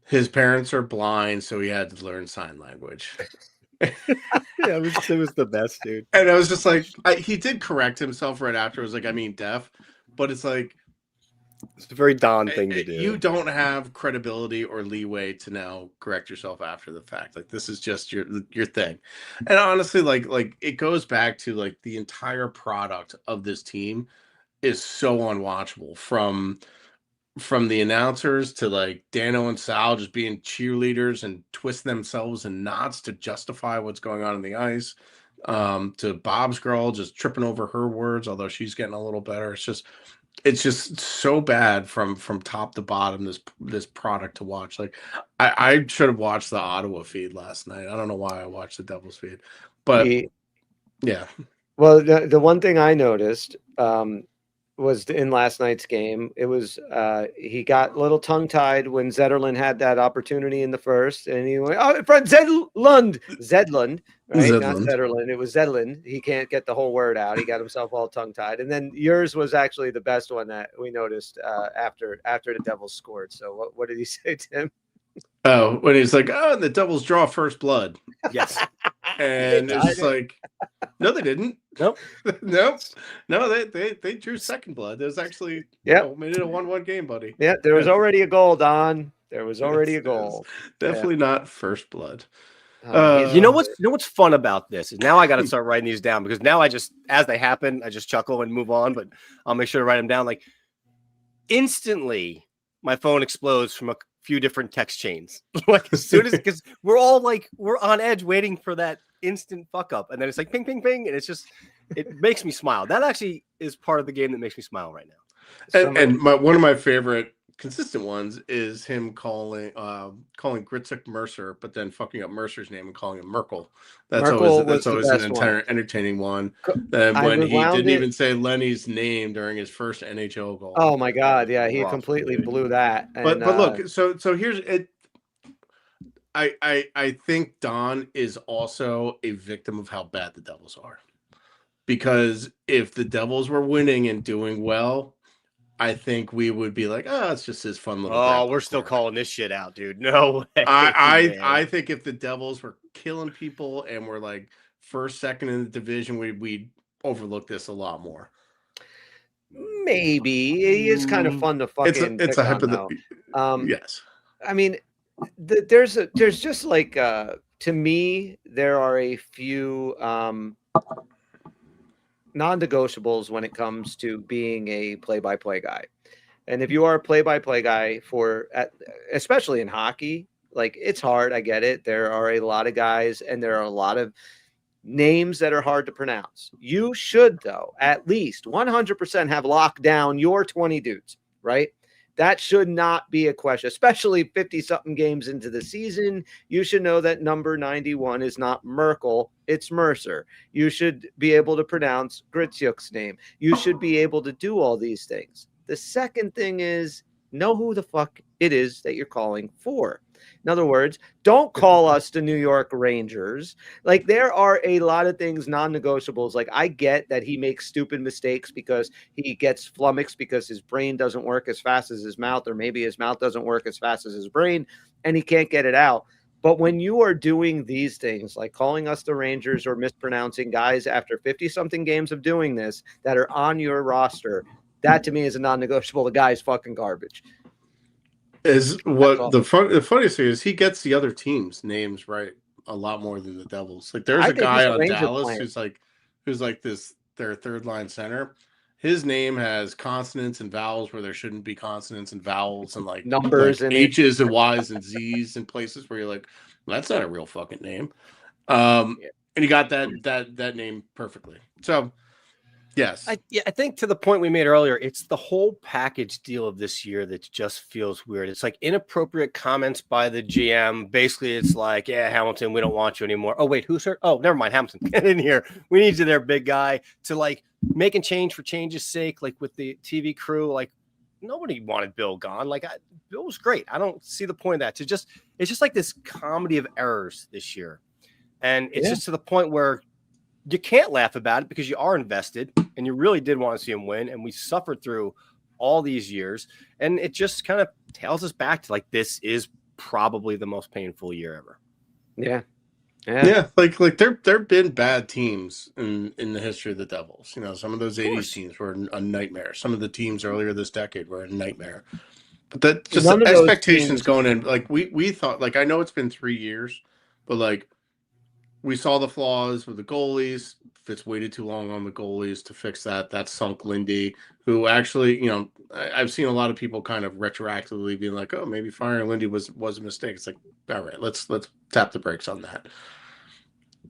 his parents are blind, so he had to learn sign language. Yeah, it was the best, dude. And I was just like, he did correct himself right after. It was like, I mean, deaf, but it's like, it's a very Don thing to do. You don't have credibility or leeway to now correct yourself after the fact. Like, this is just your thing. And honestly, like it goes back to like the entire product of this team is so unwatchable, from the announcers to like Dano and Sal just being cheerleaders and twisting themselves in knots to justify what's going on in the ice, to Bob's girl just tripping over her words, although she's getting a little better. It's just so bad from top to bottom, this product to watch. Like, I should have watched the Ottawa feed last night. I don't know why I watched the Devils feed, but yeah. Well, the one thing I noticed was in last night's game. It was he got a little tongue tied when Zetterlund had that opportunity in the first, and he went, "Oh, friend Zedlund, right? Not Zetterlund. It was Zedlund. He can't get the whole word out. He got himself all tongue tied." And then yours was actually the best one that we noticed after the Devils scored. So what did he say, Tim? Oh, when he's like, "Oh, and the Devils draw first blood." Yes. And it's just like, no, they didn't. Nope. No, they drew second blood. There's actually, made it a 1-1 game, buddy. Yeah, there was already a goal, Don. There was already a goal. Definitely not first blood. You know what's fun about this is now I got to start writing these down, because now I just, as they happen, I just chuckle and move on, but I'll make sure to write them down. Like, instantly, my phone explodes from a few different text chains. Like, as soon as, because we're all like, we're on edge waiting for that instant fuck up, and then it's like ping, ping, ping, and it's just, it makes me smile. That actually is part of the game that makes me smile right now. And one of my favorite consistent ones is him calling Gritzuk Mercer, but then fucking up Mercer's name and calling him Merkel. That's Merkel was the always an best one. entertaining one. Then when he didn't even say Lenny's name during his first NHL goal. Oh my God, yeah, he completely blew that. But look, so here's it. I think Don is also a victim of how bad the Devils are. Because if the Devils were winning and doing well, I think we would be like, oh, it's just his fun little. Oh, we're still calling this shit out, dude. No way. I think if the Devils were killing people and were like first, second in the division, we'd overlook this a lot more. Maybe it's kind of fun to fucking. It's a hypothetical. Yes. I mean, there's just like to me, there are a few non-negotiables when it comes to being a play-by-play guy. And if you are a play-by-play guy especially in hockey, like it's hard. I get it. There are a lot of guys and there are a lot of names that are hard to pronounce. You should, though, at least 100% have locked down your 20 dudes, right? That should not be a question, especially 50-something games into the season. You should know that number 91 is not Merkel, it's Mercer. You should be able to pronounce Gritzuk's name. You should be able to do all these things. The second thing is know who the fuck it is that you're calling for. In other words, don't call us the New York Rangers. Like, there are a lot of things, non-negotiables. Like, I get that he makes stupid mistakes because he gets flummoxed because his brain doesn't work as fast as his mouth, or maybe his mouth doesn't work as fast as his brain, and he can't get it out. But when you are doing these things, like calling us the Rangers or mispronouncing guys after 50-something games of doing this that are on your roster, that to me is a non-negotiable. The guy's fucking garbage. Is what the funniest thing is, he gets the other teams' names right a lot more than the Devils. Like, there's a guy on Dallas who's like this their third line center. His name has consonants and vowels where there shouldn't be consonants and vowels, and like numbers and H's and Y's and Z's in places where you're like, well, that's not a real fucking name. And he got that name perfectly. So yes. I think to the point we made earlier, it's the whole package deal of this year that just feels weird. It's like inappropriate comments by the GM. Basically, it's like, yeah, Hamilton, we don't want you anymore. Oh, wait, who's hurt? Oh, never mind, Hamilton. Get in here. We need you there, big guy. To like making change for change's sake, like with the TV crew, like nobody wanted Bill gone. Like Bill was great. I don't see the point of that. It's just like this comedy of errors this year. And it's just to the point where you can't laugh about it because you are invested and you really did want to see him win. And we suffered through all these years. And it just kind of tails us back to like, this is probably the most painful year ever. Yeah. Like there've been bad teams in the history of the Devils. You know, some of those 80s teams were a nightmare. Some of the teams earlier this decade were a nightmare. But that just the expectations going in, like we thought, like, I know it's been 3 years, but like, we saw the flaws with the goalies. Fitz waited too long on the goalies to fix that. That sunk Lindy, who actually, you know, I've seen a lot of people kind of retroactively being like, oh, maybe firing Lindy was a mistake. It's like, all right, let's tap the brakes on that.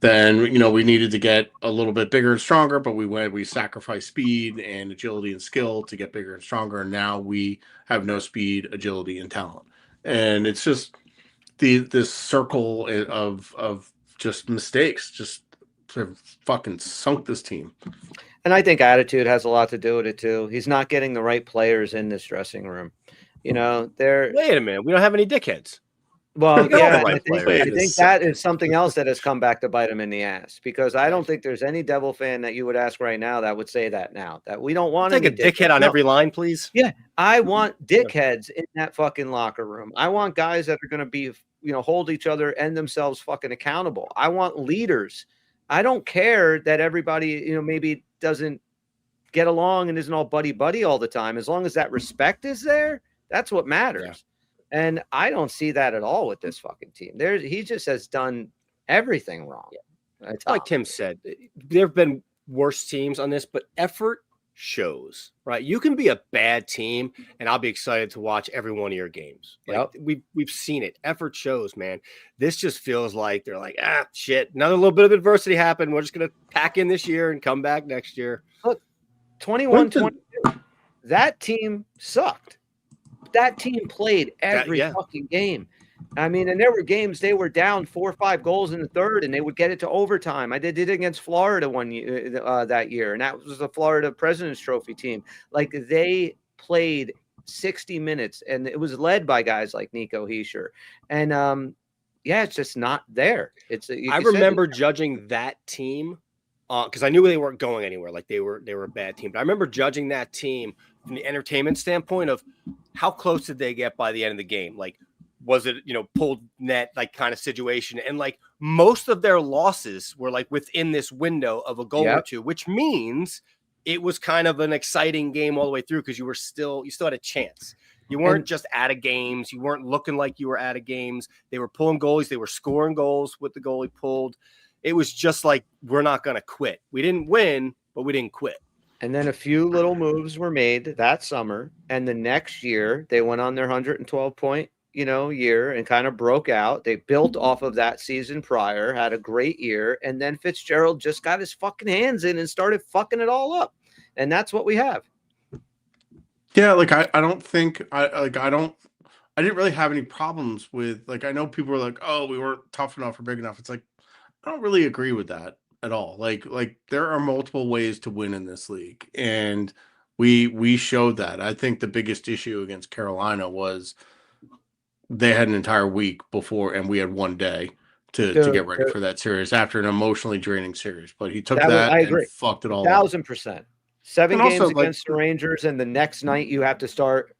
Then, you know, we needed to get a little bit bigger and stronger, but we sacrificed speed and agility and skill to get bigger and stronger. And now we have no speed, agility, and talent. And it's just this circle of just mistakes just have fucking sunk this team. And I think attitude has a lot to do with it too. He's not getting the right players in this dressing room. You know, wait a minute, we don't have any dickheads. Well, yeah, I think that is something else that has come back to bite him in the ass, because I don't think there's any Devil fan that you would ask right now that would say that now, that we don't want take a dickhead on every line, please. Yeah, I want dickheads in that fucking locker room. I want guys that are going to be, you know, hold each other and themselves fucking accountable. I want leaders. I don't care that everybody, you know, maybe doesn't get along and isn't all buddy all the time. As long as that respect is there, that's what matters. Yeah. And I don't see that at all with this fucking team. He just has done everything wrong. Yeah. Like Tim said, there have been worse teams on this, but effort shows, right? You can be a bad team and I'll be excited to watch every one of your games. Like, we've seen it. Effort shows, man. This just feels like they're like, shit, another little bit of adversity happened. We're just going to pack in this year and come back next year. Look, 21-22. That team sucked. that team played every fucking game. I mean, and there were games they were down 4 or 5 goals in the third, and they would get it to overtime. I did it against Florida one year, that year, and that was the Florida President's Trophy team. Like, they played 60 minutes, and it was led by guys like Nico Hischier. And yeah, it's just not there. I remember judging that team because I knew they weren't going anywhere. Like, they were a bad team. But I remember judging that team from the entertainment standpoint of how close did they get by the end of the game? Like, was it, pulled net, like, kind of situation? And, like, most of their losses were, like, within this window of a goal or two, which means it was kind of an exciting game all the way through because you still had a chance. You weren't just out of games. You weren't looking like you were out of games. They were pulling goalies. They were scoring goals with the goalie pulled. It was just like, we're not going to quit. We didn't win, but we didn't quit. And then a few little moves were made that summer. And the next year, they went on their 112-point, year and kind of broke out. They built off of that season prior, had a great year. And then Fitzgerald just got his fucking hands in and started fucking it all up. And that's what we have. Yeah, like I didn't really have any problems with, like, I know people were like, oh, we weren't tough enough or big enough. It's like, I don't really agree with that at all. Like there are multiple ways to win in this league, and we showed that. I think the biggest issue against Carolina was they had an entire week before, and we had one day to get ready for that series after an emotionally draining series. But he took that and fucked it all 1,000%. 7 games against the Rangers, and the next night you have to start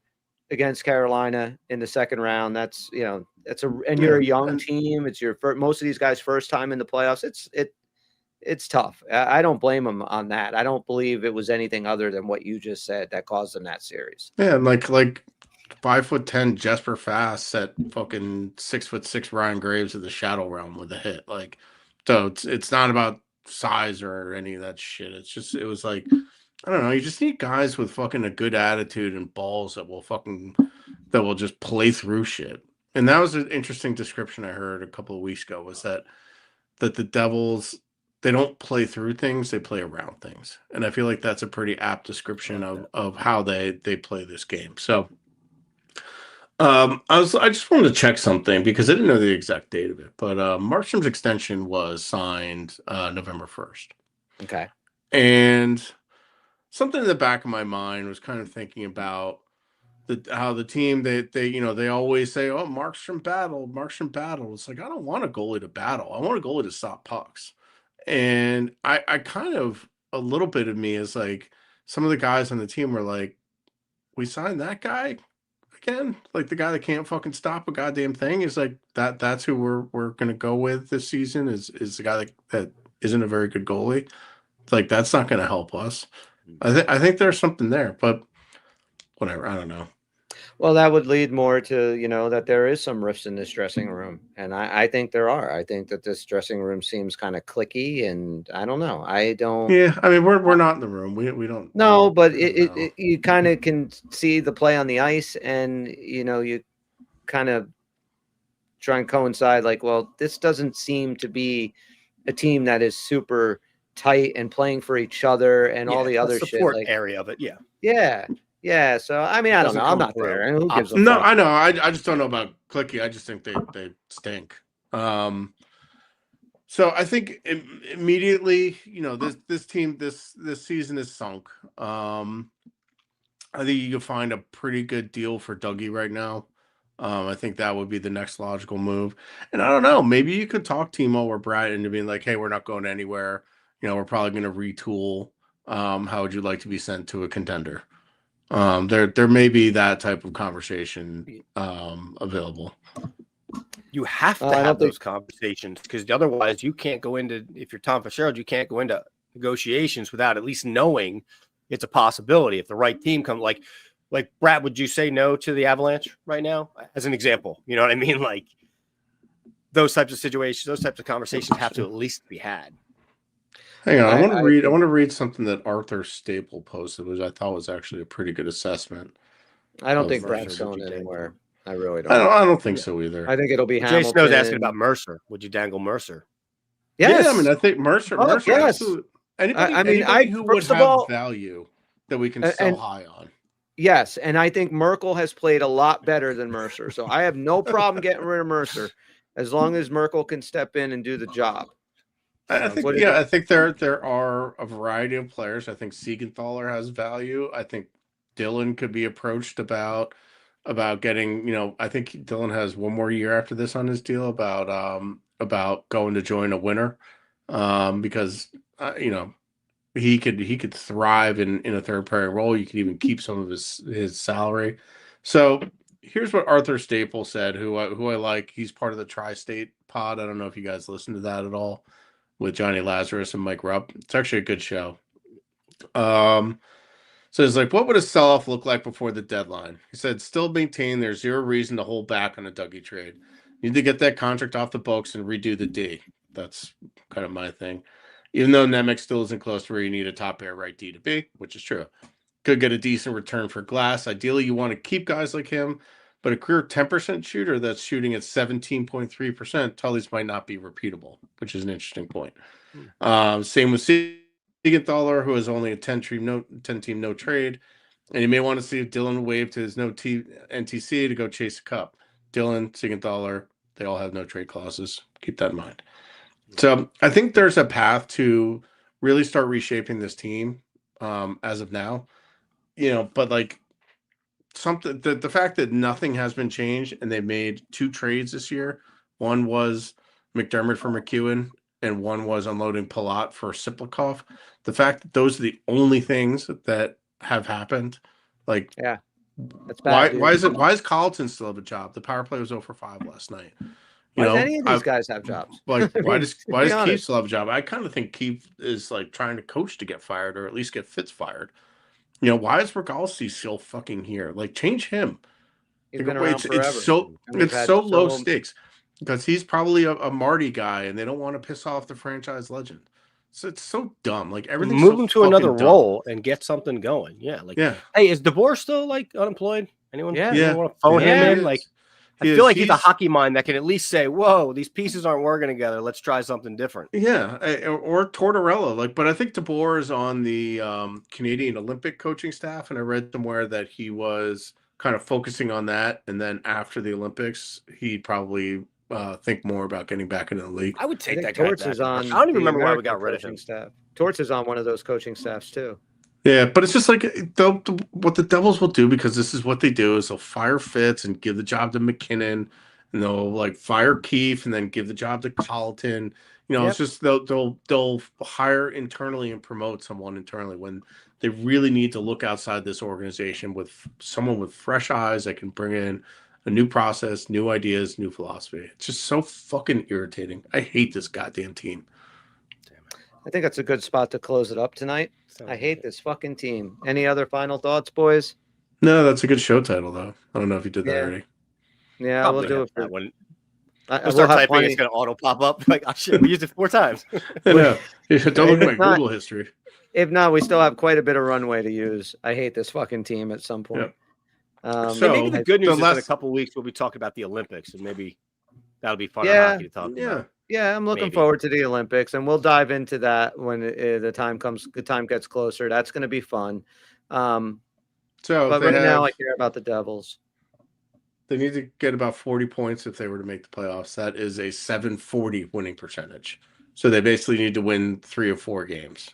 against Carolina in the second round. That's and you're a young team. It's your most of these guys' first time in the playoffs. It's tough. I don't blame them on that. I don't believe it was anything other than what you just said that caused them that series. Yeah, like 5'10" Jesper Fast set fucking 6'6" Ryan Graves of the Shadow Realm with a hit. Like, so it's not about size or any of that shit. It was like, I don't know. You just need guys with fucking a good attitude and balls that will just play through shit. And that was an interesting description I heard a couple of weeks ago, was that the Devils, they don't play through things, they play around things. And I feel like that's a pretty apt description of how they play this game. So I just wanted to check something because I didn't know the exact date of it, but Markstrom's extension was signed November 1st. Okay. And something in the back of my mind was kind of thinking about how the team, they always say, oh, Markstrom battle. It's like, I don't want a goalie to battle. I want a goalie to stop pucks. And I kind of, a little bit of me is like, some of the guys on the team were like, we signed that guy again? Like, the guy that can't fucking stop a goddamn thing is like, that's who we're going to go with this season is the guy that isn't a very good goalie. Like, that's not going to help us. I think there's something there, but whatever. I don't know. Well, that would lead more to, that there is some rifts in this dressing room. And I think there are. I think that this dressing room seems kind of cliquey, and I don't know. I don't. Yeah, I mean, we're not in the room. We don't. No, but you kind of can see the play on the ice, and, you kind of try and coincide like, well, this doesn't seem to be a team that is super tight and playing for each other and all the other support shit, like, area of it. Yeah. So I mean, I don't know. I'm not there. And who gives a no, fuck? I know. I just don't know about clicky. I just think they stink. So I think immediately, this team this season is sunk. I think you can find a pretty good deal for Dougie right now. I think that would be the next logical move. And I don't know. Maybe you could talk Timo or Brad into being like, hey, we're not going anywhere. We're probably going to retool. How would you like to be sent to a contender? There may be that type of conversation available. You have to have those conversations because otherwise you can't go into, if you're Tom Fitzgerald, you can't go into negotiations without at least knowing it's a possibility. If the right team comes, like Brad, would you say no to the Avalanche right now? As an example, you know what I mean? Like, those types of situations, those types of conversations have to at least be had. Hang on, I want to read something that Arthur Staple posted, which I thought was actually a pretty good assessment. I don't think Brad's going anywhere. I really don't. I don't think so either. I think it'll be Hamilton. Jay Snow's asking about Mercer. Would you dangle Mercer? Yes. Yeah, I mean, I think Mercer. Yes. Anybody who would have value that we can sell high on. Yes, and I think Merkel has played a lot better than Mercer. So I have no problem getting rid of Mercer as long as Merkel can step in and do the job. I think I think there are a variety of players. I think Siegenthaler has value. I think Dylan could be approached about getting, I think Dylan has one more year after this on his deal about going to join a winner. Because he could thrive in a third pairing role. You could even keep some of his salary. So here's what Arthur Staple said, who I like. He's part of the Tri-State pod. I don't know if you guys listen to that at all, with Johnny Lazarus and Mike Rupp. It's actually a good show. So it's like, what would a sell-off look like before the deadline? He said, still maintain there's zero reason to hold back on a Dougie trade. You need to get that contract off the books and redo the D. That's kind of my thing. Even though Nemec still isn't close to where you need a top pair right D to B, which is true. Could get a decent return for Glass. Ideally, you want to keep guys like him, but a career 10% shooter that's shooting at 17.3%, Tully's might not be repeatable, which is an interesting point. Same with Siegenthaler, who has only a 10-team no trade, and you may want to see if Dylan waived his NTC to go chase a cup. Dylan, Siegenthaler, they all have no trade clauses. Keep that in mind. So I think there's a path to really start reshaping this team as of now. But like something, the fact that nothing has been changed and they made 2 trades this year. One was McDermott for McEwen, and one was unloading Palat for Siplikov. The fact that those are the only things that have happened, like, yeah, that's bad. Why is Colleton still have a job? The power play was 0 for 5 last night. Why does any of these guys have jobs? Like, why does Keefe still have a job? I kind of think Keefe is like trying to coach to get fired, or at least get Fitz fired. Why is Rogalski still fucking here? Like, change him. He's been around forever. It's so low stakes because he's probably a Marty guy, and they don't want to piss off the franchise legend. So it's so dumb. Like, everything. Move him to another role and get something going. Yeah. Like, hey, is DeBoer still like unemployed? Anyone? Yeah. Want to phone him in? Like, I feel like he's a hockey mind that can at least say, "Whoa, these pieces aren't working together. Let's try something different." Yeah, or Tortorella. But I think DeBoer is on the Canadian Olympic coaching staff, and I read somewhere that he was kind of focusing on that, and then after the Olympics, he'd probably think more about getting back into the league. I would take that guy back. I don't even remember why we got rid of him. Staff. Torts is on one of those coaching staffs too. Yeah, but it's just like what the Devils will do, because this is what they do, is they'll fire Fitz and give the job to McKinnon, and they'll like fire Keefe and then give the job to Colleton. It's just they'll hire internally and promote someone internally when they really need to look outside this organization with someone with fresh eyes that can bring in a new process, new ideas, new philosophy. It's just so fucking irritating. I hate this goddamn team. I think that's a good spot to close it up tonight. I hate this fucking team. Any other final thoughts, boys? No, that's a good show title, though. I don't know if you did that already. Yeah, probably we'll do it for that one. We'll start typing, it's going to auto pop up. Like, oh shit, we used it 4 times. I know. Don't look at my Google history. If not, we still have quite a bit of runway to use. I hate this fucking team at some point. Yep. So maybe the good news is in a couple of weeks we'll be talking about the Olympics, and maybe that'll be fun hockey to talk about. Yeah, I'm looking forward to the Olympics, and we'll dive into that when the time comes. The time gets closer. That's going to be fun. But right now, I care about the Devils. They need to get about 40 points if they were to make the playoffs. That is a .740 winning percentage. So they basically need to win 3 or 4 games.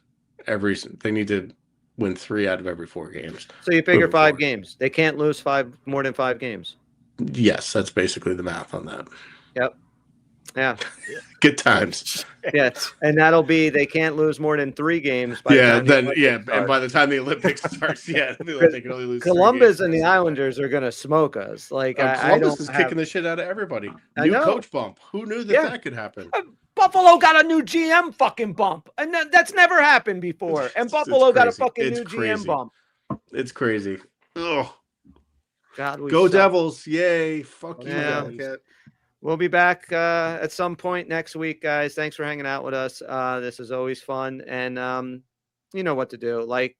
They need to win 3 out of every 4 games. So you figure 5 games. They can't lose more than 5 games. Yes, that's basically the math on that. Yep. Yeah. Good times. Yes. And that'll be they can't lose more than 3 games. And by the time the Olympics starts, they can only lose. Columbus and the Islanders are going to smoke us. Like Columbus is kicking the shit out of everybody. New coach bump. Who knew that could happen? Buffalo got a new GM fucking bump, and that's never happened before. And Buffalo got a fucking new GM bump. It's crazy. Ugh. God, go Devils! Yay! Fuck you, Delicate. We'll be back at some point next week, guys. Thanks for hanging out with us. This is always fun, and you know what to do. Like,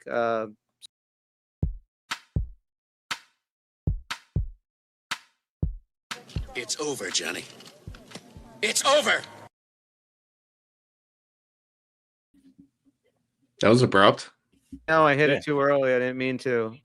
it's over, Johnny. It's over. That was abrupt. No, I hit it too early. I didn't mean to.